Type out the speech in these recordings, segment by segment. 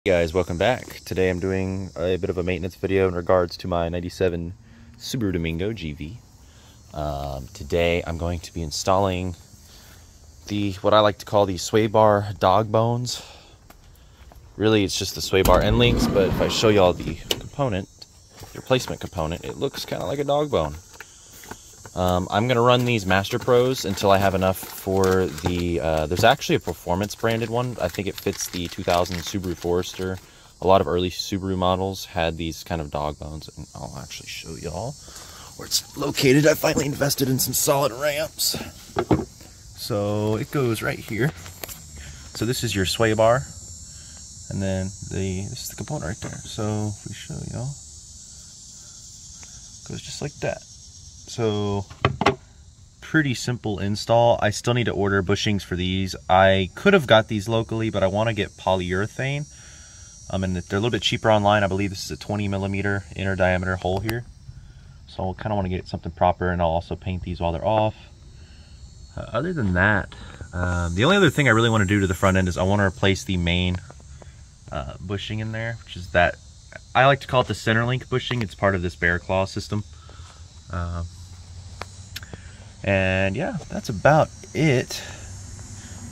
Hey guys, welcome back. Today I'm doing a bit of a maintenance video in regards to my 97 Subaru Domingo GV. Today I'm going to be installing what I like to call the sway bar dog bones. Really it's just the sway bar end links, but if I show y'all the component, the replacement component, it looks kind of like a dog bone. I'm going to run these Master Pros until I have enough for the, there's actually a performance branded one. I think it fits the 2000 Subaru Forester. A lot of early Subaru models had these kind of dog bones, and I'll actually show y'all where it's located. I finally invested in some solid ramps. So it goes right here. So this is your sway bar, and then this is the component right there. So if we show y'all, it goes just like that. So pretty simple install. I still need to order bushings for these. I could have got these locally, but I want to get polyurethane. And they're a little bit cheaper online. I believe this is a 20mm inner diameter hole here. So I kind of want to get something proper, and I'll also paint these while they're off. Other than that, the only other thing I really want to do to the front end is I want to replace the main bushing in there, which is that, I like to call it the center link bushing. It's part of this bear claw system. And yeah, that's about it.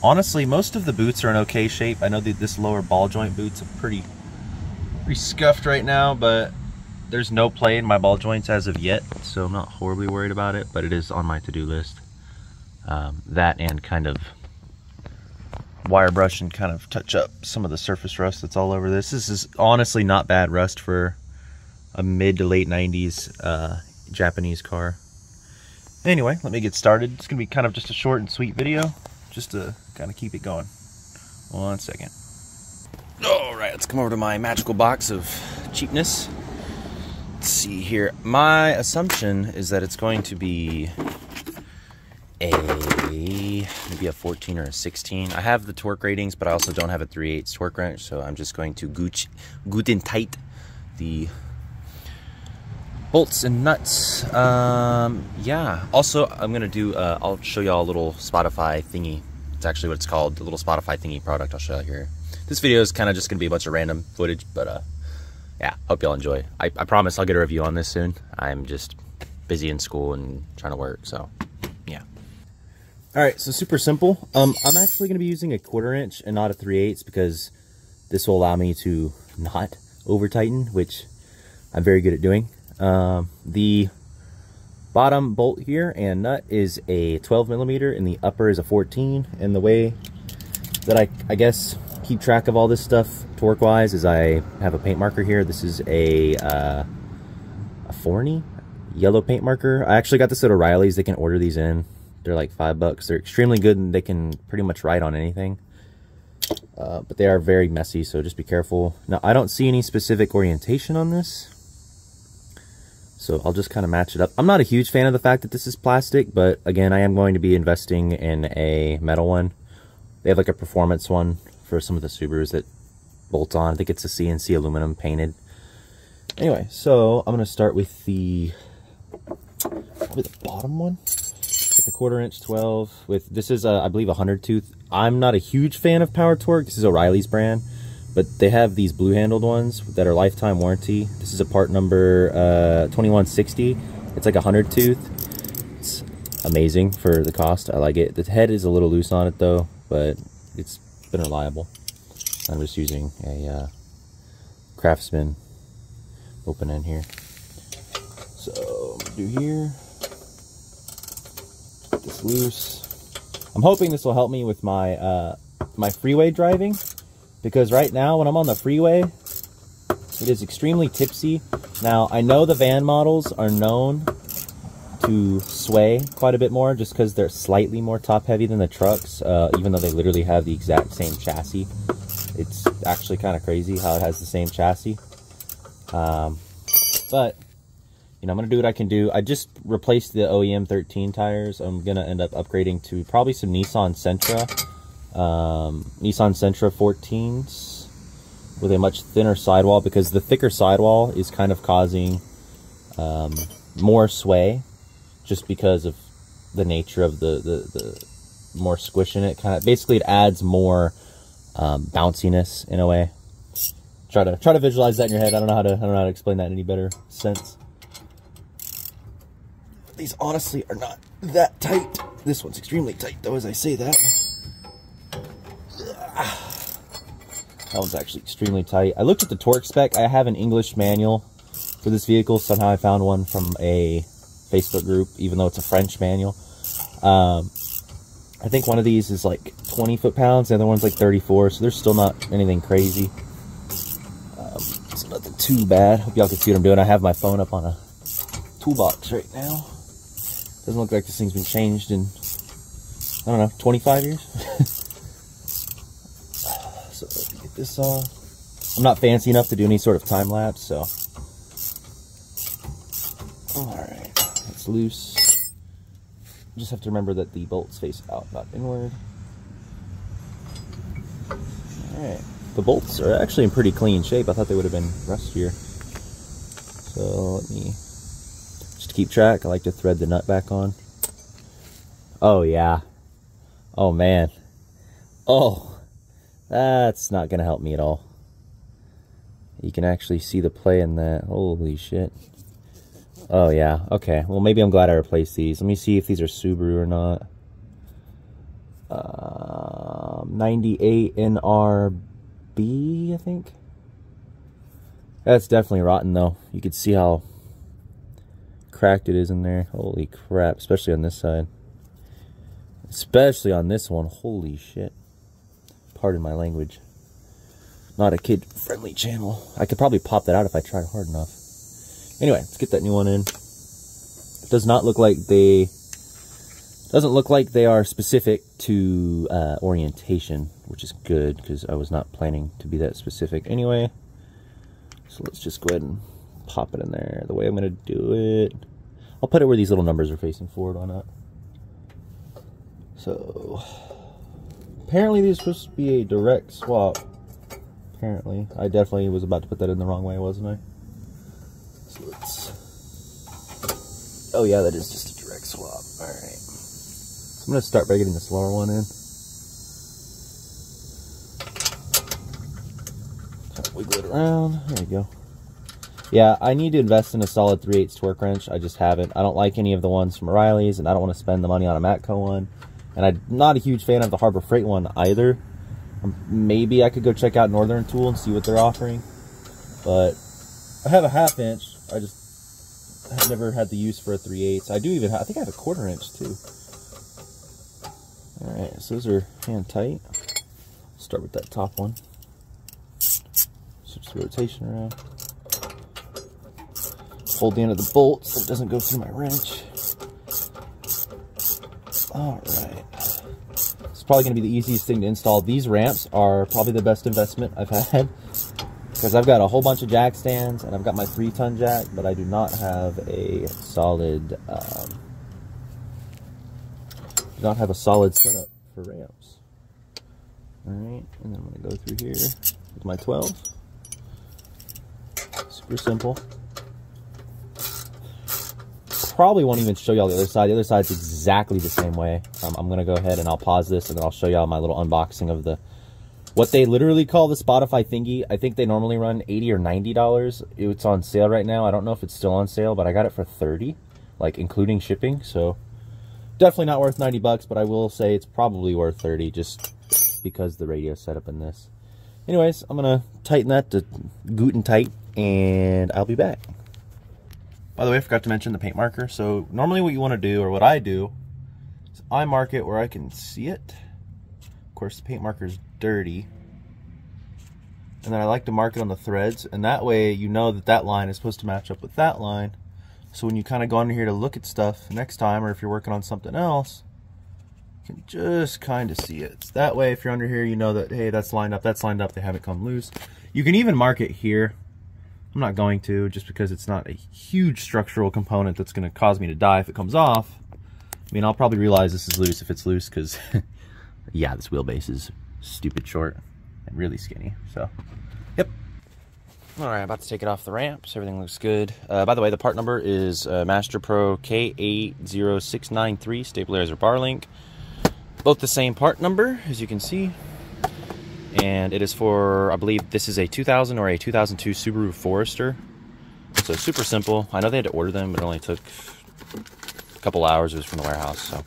Honestly, most of the boots are in okay shape. I know that this lower ball joint boot's pretty scuffed right now, but there's no play in my ball joints as of yet, so I'm not horribly worried about it, but it is on my to-do list. That and kind of wire brush and kind of touch up some of the surface rust that's all over this. This is honestly not bad rust for a mid to late 90s Japanese car. Anyway, let me get started. It's gonna be kind of just a short and sweet video, just to kind of keep it going. 1 second. All right, let's come over to my magical box of cheapness. Let's see here. My assumption is that it's going to be maybe a 14 or a 16. I have the torque ratings, but I also don't have a 3/8 torque wrench, so I'm just going to guten tight the bolts and nuts. Yeah, also I'm gonna do I'll show y'all a little Spotify thingy. It's actually what it's called, the little Spotify thingy product. I'll show you here. This video is kind of just gonna be a bunch of random footage, but yeah, hope y'all enjoy. I promise I'll get a review on this soon. I'm just busy in school and trying to work, so yeah. All right, so super simple. I'm actually gonna be using a 1/4 inch and not a 3/8 because this will allow me to not over tighten, which I'm very good at doing. The bottom bolt here and nut is a 12mm and the upper is a 14, and the way that I guess keep track of all this stuff torque wise is I have a paint marker here. This is a Forney yellow paint marker. I actually got this at O'Reilly's. They can order these in. They're like $5. They're extremely good and they can pretty much write on anything, but they are very messy, so just be careful. Now I don't see any specific orientation on this, so I'll just kind of match it up. I'm not a huge fan of the fact that this is plastic, but again, I am going to be investing in a metal one. They have like a performance one for some of the Subarus that bolts on. I think it's a CNC aluminum painted. Anyway, so I'm going to start with probably the bottom one. With the 1/4 inch 12 with, this is I believe a 100 tooth. I'm not a huge fan of Power Torque. This is O'Reilly's brand, but they have these blue handled ones that are lifetime warranty. This is a part number 2160. It's like a 100 tooth. It's amazing for the cost. I like it. The head is a little loose on it though, but it's been reliable. I'm just using a Craftsman open end here. So I'm gonna do here. Get this loose. I'm hoping this will help me with my my freeway driving, because right now when I'm on the freeway, it is extremely tipsy. Now I know the van models are known to sway quite a bit more just because they're slightly more top heavy than the trucks, even though they literally have the exact same chassis. It's actually kind of crazy how it has the same chassis. But you know, I'm gonna do what I can do. I just replaced the OEM 13 tires. I'm gonna end up upgrading to probably some Nissan Sentra 14s with a much thinner sidewall, because the thicker sidewall is kind of causing more sway, just because of the nature of the more squish in it. Kind of basically it adds more bounciness in a way. try to visualize that in your head. I don't know how to explain that in any better sense. These honestly are not that tight. This one's extremely tight though, as I say that. That one's actually extremely tight. I looked at the torque spec. I have an English manual for this vehicle. Somehow I found one from a Facebook group, even though it's a French manual. I think one of these is like 20 foot-pounds, the other one's like 34, so there's still not anything crazy. It's nothing too bad. Hope y'all can see what I'm doing. I have my phone up on a toolbox right now. Doesn't look like this thing's been changed in, I don't know, 25 years? So let me get this off. I'm not fancy enough to do any sort of time lapse, so. Alright, that's loose. Just have to remember that the bolts face out, not inward. Alright, the bolts are actually in pretty clean shape. I thought they would have been rustier. So let me, just to keep track, I like to thread the nut back on. Oh yeah. Oh man. Oh, that's not gonna help me at all. You can actually see the play in that. Holy shit. Oh yeah, okay. Well, maybe I'm glad I replaced these. Let me see if these are Subaru or not. 98 NRB, I think. That's definitely rotten though. You can see how cracked it is in there. Holy crap, especially on this side. Especially on this one. Holy shit. Pardon my language. Not a kid-friendly channel. I could probably pop that out if I tried hard enough. Anyway, let's get that new one in. It does not look like they... Doesn't look like they are specific to orientation, which is good, because I was not planning to be that specific anyway. So let's just go ahead and pop it in there. The way I'm going to do it... I'll put it where these little numbers are facing forward on it. So... Apparently these are supposed to be a direct swap. Apparently. I definitely was about to put that in the wrong way, wasn't I? So let's... Oh yeah, that is just a direct swap. Alright. So I'm going to start by getting this lower one in. Wiggle it around. There we go. Yeah, I need to invest in a solid 3/8 torque wrench. I just haven't. I don't like any of the ones from O'Reilly's, and I don't want to spend the money on a Matco one. And I'm not a huge fan of the Harbor Freight one either. Maybe I could go check out Northern Tool and see what they're offering. But I have a 1/2 inch. I just have never had the use for a 3/8. I do even have, I think I have a 1/4 inch too. Alright, so those are hand tight. Start with that top one. Switch the rotation around. Hold the end of the bolt so it doesn't go through my wrench. Alright. It's probably going to be the easiest thing to install. These ramps are probably the best investment I've had. Because I've got a whole bunch of jack stands and I've got my 3-ton jack, but I do not have a solid setup for ramps. Alright, and then I'm going to go through here with my 12. Super simple. Probably won't even show y'all the other side. The other side's exactly the same way. I'm going to go ahead and I'll pause this and then I'll show y'all my little unboxing of the what they literally call the Spotify thingy. I think they normally run $80 or $90. It's on sale right now. I don't know if it's still on sale, but I got it for $30, like including shipping. So definitely not worth 90 bucks, but I will say it's probably worth 30 just because the radio setup in this. Anyways, I'm going to tighten that to Guten tight and I'll be back. By the way, I forgot to mention the paint marker. So normally what you want to do, or what I do, is I mark it where I can see it. Of course, the paint marker is dirty. And then I like to mark it on the threads, and that way you know that that line is supposed to match up with that line. So when you kind of go under here to look at stuff next time, or if you're working on something else, you can just kind of see it. That way, if you're under here, you know that, hey, that's lined up, they haven't come loose. You can even mark it here. I'm not going to, just because it's not a huge structural component that's going to cause me to die if it comes off. I mean, I'll probably realize this is loose if it's loose, because, yeah, this wheelbase is stupid short and really skinny, so, yep. Alright, about to take it off the ramps. Everything looks good. By the way, the part number is Master Pro K80693 stabilizer bar link. Both the same part number, as you can see. and it is for, I believe this is a 2000 or a 2002 Subaru Forester. So super simple. I know they had to order them, but it only took a couple hours. It was from the warehouse, so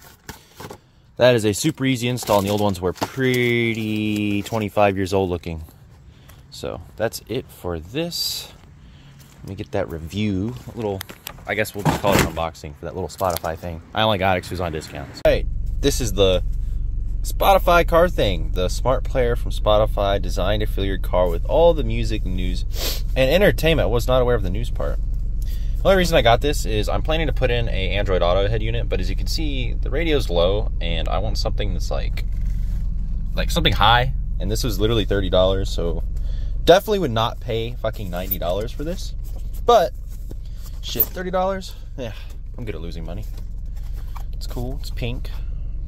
that is a super easy install, and the old ones were pretty 25 years old looking. So that's it for this. Let me get that review. A little, I guess we'll just call it an unboxing for that little Spotify thing. I only got it because it was on discounts. Hey, this is the Spotify car thing. The smart player from Spotify designed to fill your car with all the music, news, and entertainment. I was not aware of the news part. The only reason I got this is I'm planning to put in a Android Auto head unit, but as you can see, the radio's low, and I want something that's like something high, and this was literally $30, so definitely would not pay fucking $90 for this. But shit, $30? Yeah, I'm good at losing money. It's cool. It's pink.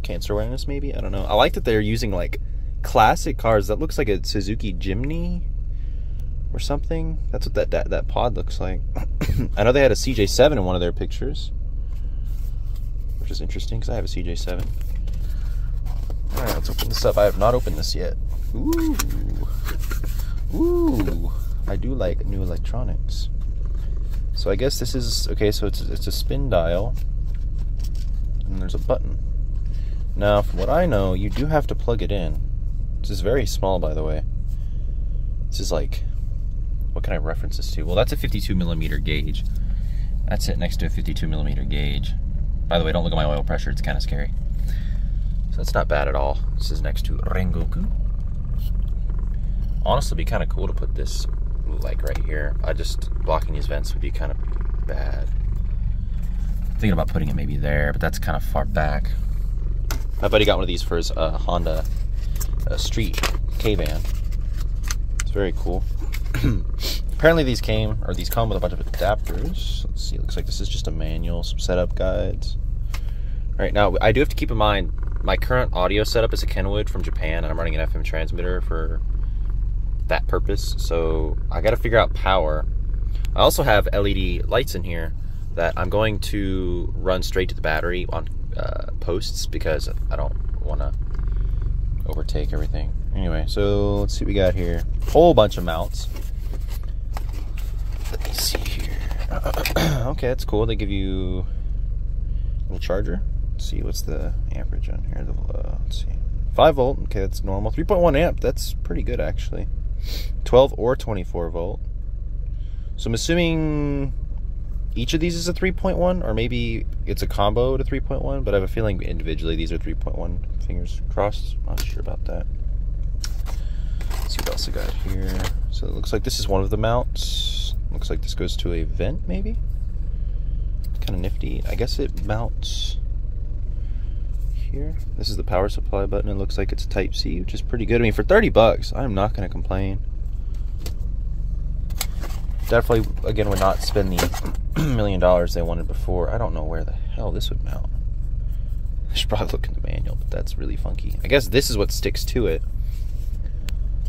Cancer awareness, maybe? I don't know. I like that they're using like classic cars. That looks like a Suzuki Jimny or something. That's what that pod looks like. I know they had a CJ7 in one of their pictures, which is interesting because I have a CJ7. All right, let's open this up. I have not opened this yet. Ooh, ooh! I do like new electronics. So I guess this is okay. So it's a spin dial, and there's a button. Now, from what I know, you do have to plug it in. This is very small, by the way. This is like, what can I reference this to? Well, that's a 52mm gauge. That's it next to a 52mm gauge. By the way, don't look at my oil pressure. It's kind of scary. So that's not bad at all. This is next to Rengoku. Honestly, it'd be kind of cool to put this like right here. Just blocking these vents would be kind of bad. Thinking about putting it maybe there, but that's kind of far back. My buddy got one of these for his Honda Street K-Van. It's very cool. Apparently these come with a bunch of adapters. Let's see, looks like this is just a manual, some setup guides. Right now, I do have to keep in mind, my current audio setup is a Kenwood from Japan, and I'm running an FM transmitter for that purpose, so I got to figure out power. I also have LED lights in here that I'm going to run straight to the battery on posts because I don't want to overtake everything. Anyway, so let's see what we got here. Whole bunch of mounts. Let me see here. Okay, that's cool. They give you a little charger. Let's see, what's the amperage on here? Let's see, 5 volt. Okay, that's normal. 3.1 amp. That's pretty good actually. 12 or 24 volt. So I'm assuming each of these is a 3.1, or maybe it's a combo to 3.1, but I have a feeling individually these are 3.1. Fingers crossed. Not sure about that. Let's see what else I got here. So it looks like this is one of the mounts. Looks like this goes to a vent, maybe. Kind of nifty. I guess it mounts here. This is the power supply button. It looks like it's Type-C, which is pretty good. I mean, for 30 bucks, I'm not going to complain. Definitely, again, would not spend the $1 million they wanted before. I don't know where the hell this would mount. I should probably look in the manual, but that's really funky. I guess this is what sticks to it.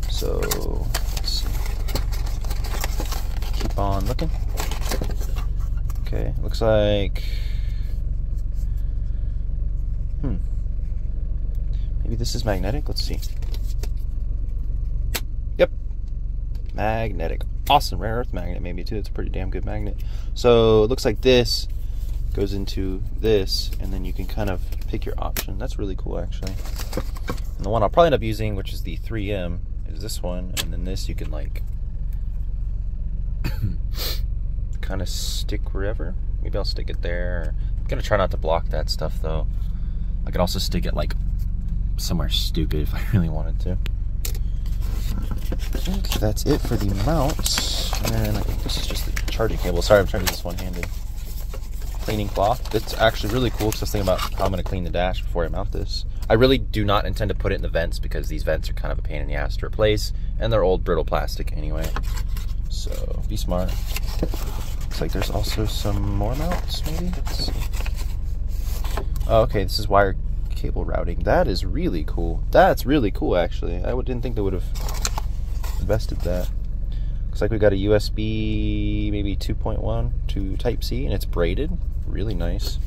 So, let's see. Keep on looking. Okay, looks like... Maybe this is magnetic? Let's see. Yep. Magnetic. Awesome. Rare earth magnet maybe too. It's a pretty damn good magnet. So it looks like this goes into this, and then you can kind of pick your option. That's really cool actually. And the one I'll probably end up using, which is the 3M, is this one. And then this you can like kind of stick wherever. Maybe I'll stick it there. I'm gonna try not to block that stuff though. I could also stick it like somewhere stupid if I really wanted to. I think that's it for the mounts. And I think this is just the charging cable. Sorry, I'm trying to do this one-handed. Cleaning cloth. It's actually really cool because I was thinking about how I'm going to clean the dash before I mount this. I really do not intend to put it in the vents because these vents are kind of a pain in the ass to replace, and they're old brittle plastic anyway. So be smart. Looks like there's also some more mounts, maybe. Let's see. Oh, okay, this is wire cable routing. That is really cool. That's really cool, actually. I didn't think they would have invested that. Looks like we got a USB, maybe 2.1 to Type-C, and it's braided. Really nice.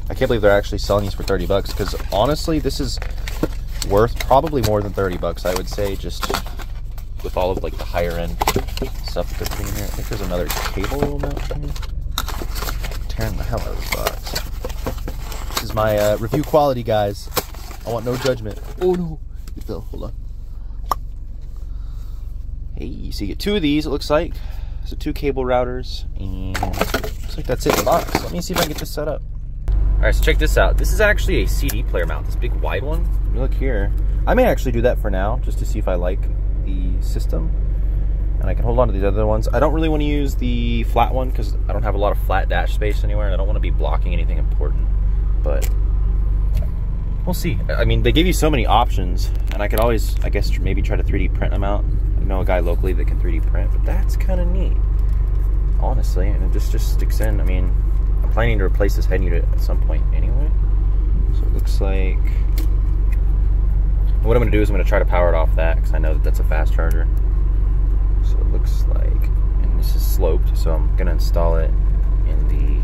I can't believe they're actually selling these for 30 bucks because honestly, this is worth probably more than 30 bucks, I would say, just with all of like the higher end stuff that they're putting in here. I think there's another cable mount here. Tearing the hell out of this box. This is my review quality, guys. I want no judgment. Oh no, it fell. Hold on. Hey, so you get 2 of these, it looks like. So 2 cable routers, and looks like that's it in the box. Let me see if I can get this set up. All right, so check this out. This is actually a CD player mount, this big wide one. Look here. I may actually do that for now, just to see if I like the system. And I can hold on to these other ones. I don't really want to use the flat one because I don't have a lot of flat dash space anywhere, and I don't want to be blocking anything important. But we'll see. I mean, they give you so many options, and I could always, I guess, maybe try to 3D print them out. I know a guy locally that can 3D print, but that's kind of neat, honestly. And it just sticks in. I mean, I'm planning to replace this head unit at some point anyway. So it looks like, what I'm going to do is I'm going to try to power it off that, because I know that that's a fast charger. So it looks like, and this is sloped, so I'm going to install it in the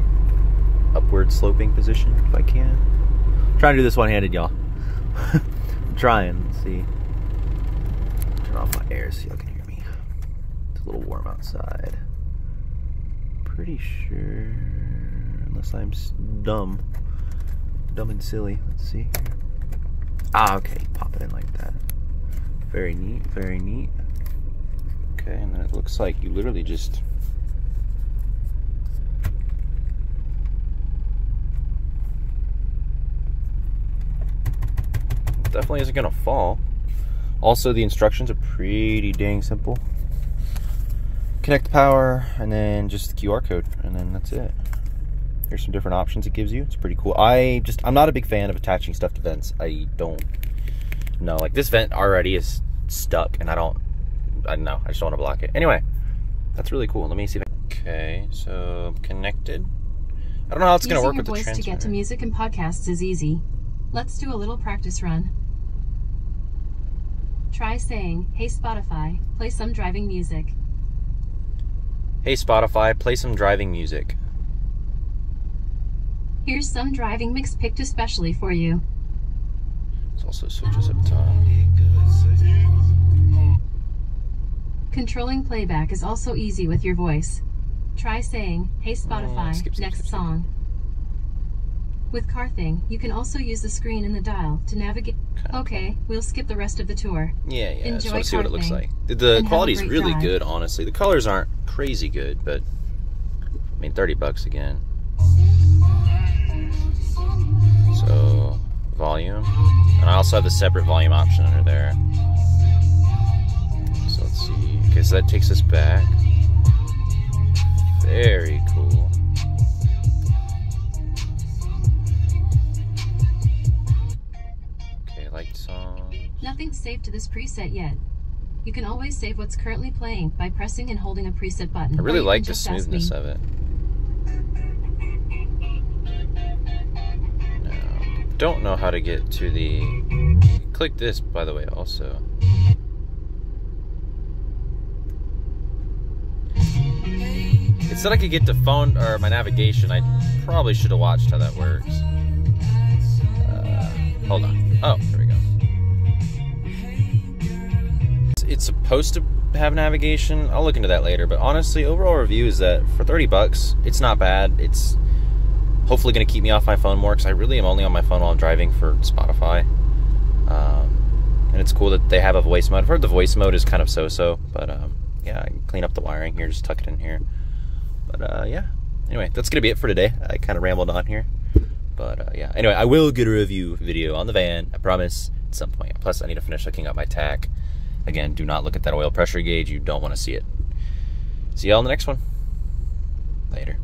upward sloping position if I can. I'm trying to do this one-handed, y'all. I'm trying. Let's see. Turn off my air so y'all can hear me. It's a little warm outside. Pretty sure, unless I'm dumb and silly. Let's see. Ah, okay. Pop it in like that. Very neat. Very neat. Okay, and then it looks like you literally just definitely isn't gonna fall. Also, the instructions are pretty dang simple. Connect the power, and then just the QR code, and then that's it. Here's some different options it gives you. It's pretty cool. I'm not a big fan of attaching stuff to vents. I don't know. Like, this vent already is stuck, and I don't know. I just don't want to block it. Anyway, that's really cool. Let me see if okay, so connected. I don't know how it's going to work with the transmitter. Using your voice to get to music and podcasts is easy. Let's do a little practice run. Try saying, "Hey Spotify, play some driving music." Hey Spotify, play some driving music. Here's some driving mix picked especially for you. There's also switches up top. Controlling playback is also easy with your voice. Try saying, "Hey Spotify, next song." With Car Thing, you can also use the screen in the dial to navigate. Okay, we'll skip the rest of the tour. Yeah, I Enjoy just want to see what it looks like. The and quality's have a great really drive. good, honestly. The colors aren't crazy good, but I mean, 30 bucks again. So, volume. And I also have the separate volume option under there. So let's see. Okay, so that takes us back. Very cool. Okay, liked songs. Nothing's saved to this preset yet. You can always save what's currently playing by pressing and holding a preset button. I really or you like can the just ask smoothness me. of it. Now, don't know how to get to the... Click this, by the way, also. It said I could get to phone or my navigation. I probably should have watched how that works. Hold on. Oh, there we go. It's supposed to have navigation. I'll look into that later. But honestly, overall review is that for 30 bucks, it's not bad. It's hopefully going to keep me off my phone more because I really am only on my phone while I'm driving for Spotify. And it's cool that they have a voice mode. I've heard the voice mode is kind of so-so, but yeah, I can clean up the wiring here, just tuck it in here. But yeah, anyway, that's going to be it for today. I kind of rambled on here. But yeah, anyway, I will get a review video on the van, I promise, at some point. Plus, I need to finish hooking up my tack. Again, do not look at that oil pressure gauge. You don't want to see it. See y'all in the next one. Later.